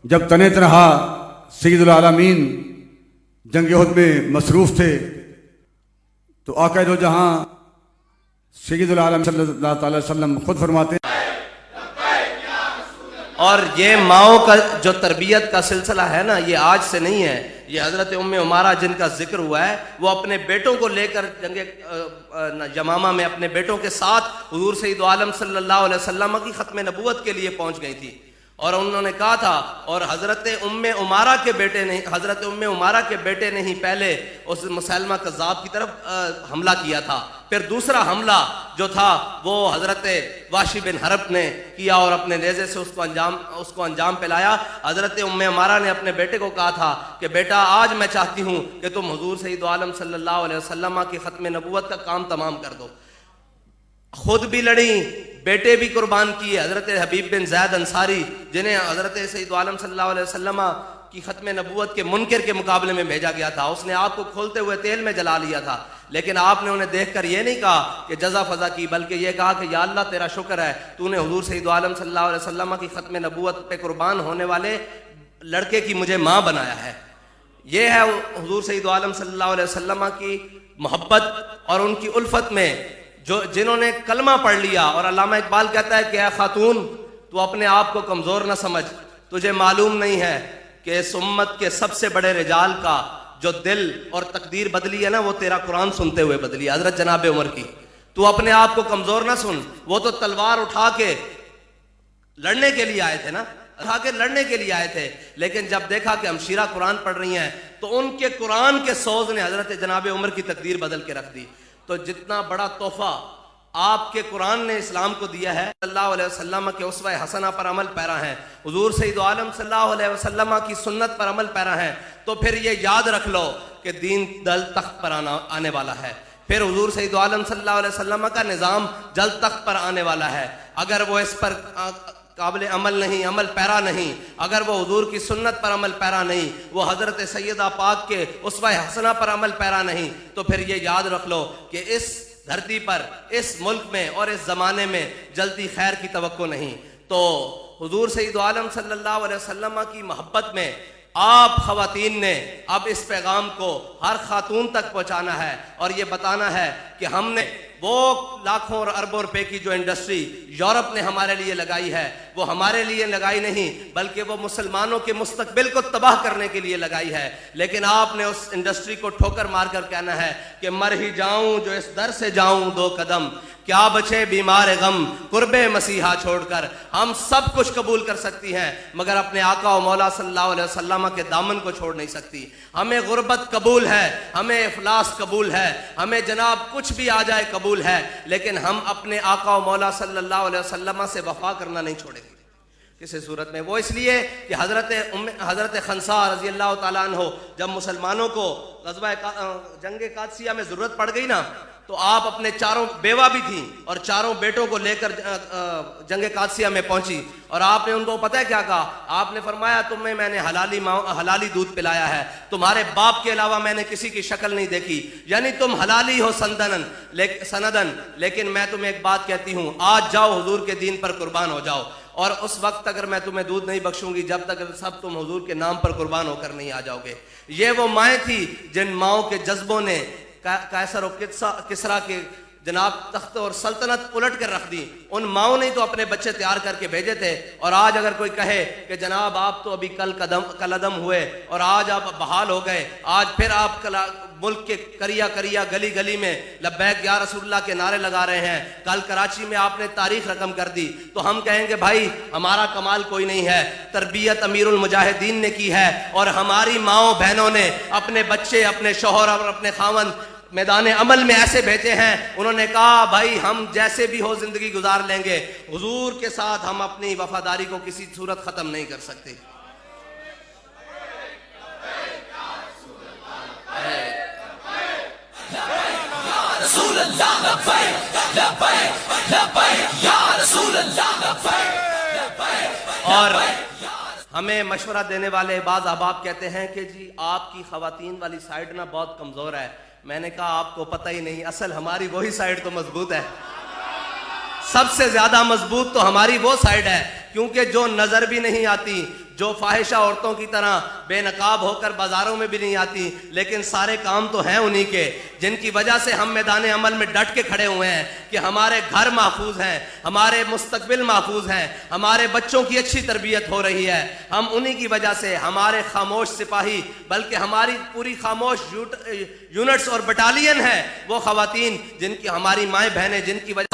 جب تنہ تنہا سید العالمین جنگ احد میں مصروف تھے تو آقا دو جہاں سید العالم صلی اللہ تعالی وسلم خود فرماتے ہیں. اور یہ ماؤں کا جو تربیت کا سلسلہ ہے نا، یہ آج سے نہیں ہے. یہ حضرت ام عمارہ جن کا ذکر ہوا ہے، وہ اپنے بیٹوں کو لے کر جنگ یمامہ میں اپنے بیٹوں کے ساتھ حضور سید عالم صلی اللہ علیہ وسلم کی ختم نبوت کے لیے پہنچ گئی تھی. اور انہوں نے کہا تھا، اور حضرت ام عمارہ کے بیٹے نے ہی پہلے اس مسلمہ کذاب کی طرف حملہ کیا تھا. پھر دوسرا حملہ جو تھا وہ حضرت واشی بن حرب نے کیا اور اپنے نیزے سے اس کو انجام پلایا. حضرت ام عمارہ نے اپنے بیٹے کو کہا تھا کہ بیٹا آج میں چاہتی ہوں کہ تم حضور سید عالم صلی اللہ علیہ وسلم کی ختم نبوت کا کام تمام کر دو. خود بھی لڑیں، بیٹے بھی قربان کیے. حضرت حبیب بن زید انصاری جنہیں حضرت سید عالم صلی اللہ علیہ وسلم کی ختم نبوت کے منکر کے مقابلے میں بھیجا گیا تھا، اس نے آپ کو کھولتے ہوئے تیل میں جلا لیا تھا. لیکن آپ نے انہیں دیکھ کر یہ نہیں کہا کہ جزا فضا کی، بلکہ یہ کہا کہ یا اللہ تیرا شکر ہے تو نے حضور سید عالم صلی اللہ علیہ وسلم کی ختم نبوت پہ قربان ہونے والے لڑکے کی مجھے ماں بنایا ہے. یہ ہے حضور سید عالم صلی اللہ علیہ وسلم کی محبت اور ان کی الفت میں جنہوں نے کلمہ پڑھ لیا. اور علامہ اقبال کہتا ہے کہ اے خاتون تو اپنے آپ کو کمزور نہ سمجھ، تجھے معلوم نہیں ہے کہ اس امت کے سب سے بڑے رجال کا جو دل اور تقدیر بدلی ہے نا، وہ تیرا قرآن سنتے ہوئے بدلی ہے، حضرت جناب عمر کی. تو اپنے آپ کو کمزور نہ سن. وہ تو تلوار اٹھا کے لڑنے کے لیے آئے تھے، لیکن جب دیکھا کہ ہمشیرہ قرآن پڑھ رہی ہیں تو ان کے قرآن کے سوز نے حضرت جناب عمر کی تقدیر بدل کے رکھ دی. تو جتنا بڑا تحفہ آپ کے قرآن نے اسلام کو دیا ہے، صلی اللہ علیہ وسلم کے اسوہ حسنہ پر عمل پیرا ہیں، حضور سید عالم صلی اللہ علیہ وسلم کی سنت پر عمل پیرا ہیں، تو پھر یہ یاد رکھ لو کہ دین دل تخت پر آنے والا ہے. پھر حضور سید عالم صلی اللہ علیہ وسلم کا نظام جلد تخت پر آنے والا ہے. اگر وہ اس پر قابل عمل نہیں، عمل پیرا نہیں، اگر وہ حضور کی سنت پر عمل پیرا نہیں، وہ حضرت سیدہ پاک کے اسوہ حسنہ پر عمل پیرا نہیں، تو پھر یہ یاد رکھ لو کہ اس دھرتی پر، اس ملک میں اور اس زمانے میں جلدی خیر کی توقع نہیں. تو حضور سید عالم صلی اللہ علیہ وسلم کی محبت میں آپ خواتین نے اب اس پیغام کو ہر خاتون تک پہنچانا ہے اور یہ بتانا ہے کہ ہم نے وہ لاکھوں اور اربوں روپے کی جو انڈسٹری یورپ نے ہمارے لیے لگائی ہے، وہ ہمارے لیے لگائی نہیں، بلکہ وہ مسلمانوں کے مستقبل کو تباہ کرنے کے لیے لگائی ہے. لیکن آپ نے اس انڈسٹری کو ٹھوکر مار کر کہنا ہے کہ مر ہی جاؤں جو اس در سے جاؤں دو قدم، کیا بچے بیمار غم قرب مسیحا چھوڑ کر. ہم سب کچھ قبول کر سکتی ہیں مگر اپنے آقا و مولا صلی اللہ علیہ وسلم کے دامن کو چھوڑ نہیں سکتی. ہمیں غربت قبول ہے، ہمیں افلاس قبول ہے، ہمیں جناب کچھ بھی آ جائے قبول ہے، لیکن ہم اپنے آقا و مولا صلی اللہ علیہ وسلم سے وفا کرنا نہیں چھوڑیں گے کسی صورت میں. وہ اس لیے کہ حضرت خنسا رضی اللہ تعالیٰ عنہ جب مسلمانوں کو غزوہ جنگ قادسیہ میں ضرورت پڑ گئی نا، تو آپ اپنے چاروں بیوہ بھی تھیں اور چاروں بیٹوں کو لے کر جنگ قادسیہ میں پہنچی. اور آپ نے ان کو پتہ ہے کیا کہا؟ آپ نے فرمایا تمہیں میں نے حلالی دودھ پلایا ہے، تمہارے باپ کے علاوہ میں نے کسی کی شکل نہیں دیکھی، یعنی تم حلالی ہو سندن. لیکن میں تمہیں ایک بات کہتی ہوں، آج جاؤ حضور کے دین پر قربان ہو جاؤ، اور اس وقت اگر میں تمہیں دودھ نہیں بخشوں گی جب تک سب تم حضور کے نام پر قربان ہو کر نہیں آ جاؤ گے. یہ وہ مائیں تھی جن ماؤں کے جذبوں نے قیصر و کسریٰ کے جناب تخت اور سلطنت الٹ کر رکھ دی. ان ماؤں نے تو اپنے بچے تیار کر کے بھیجے تھے. اور آج اگر کوئی کہے کہ جناب آپ تو ابھی کل عدم ہوئے اور آج آپ بحال ہو گئے، آج پھر آپ ملک کے کریا گلی گلی میں لبیک یا رسول اللہ کے نعرے لگا رہے ہیں، کل کراچی میں آپ نے تاریخ رقم کر دی، تو ہم کہیں گے بھائی ہمارا کمال کوئی نہیں ہے، تربیت امیر المجاہدین نے کی ہے. اور ہماری ماؤں بہنوں نے اپنے بچے، اپنے شوہر اور اپنے خاوند میدان عمل میں ایسے بھیجے ہیں. انہوں نے کہا بھائی ہم جیسے بھی ہو زندگی گزار لیں گے، حضور کے ساتھ ہم اپنی وفاداری کو کسی صورت ختم نہیں کر سکتے. اور ہمیں مشورہ دینے والے بعض احباب کہتے ہیں کہ جی آپ کی خواتین والی سائیڈ نا بہت کمزور ہے. میں نے کہا آپ کو پتہ ہی نہیں، اصل ہماری وہی سائیڈ تو مضبوط ہے. سب سے زیادہ مضبوط تو ہماری وہ سائیڈ ہے، کیونکہ جو نظر بھی نہیں آتی، جو فاحشہ عورتوں کی طرح بے نقاب ہو کر بازاروں میں بھی نہیں آتی، لیکن سارے کام تو ہیں انہی کے، جن کی وجہ سے ہم میدان عمل میں ڈٹ کے کھڑے ہوئے ہیں کہ ہمارے گھر محفوظ ہیں، ہمارے مستقبل محفوظ ہیں، ہمارے بچوں کی اچھی تربیت ہو رہی ہے۔ ہم انہی کی وجہ سے، ہمارے خاموش سپاہی، بلکہ ہماری پوری خاموش یونٹس اور بٹالین ہے وہ خواتین، جن کی ہماری مائیں بہنیں، جن کی وجہ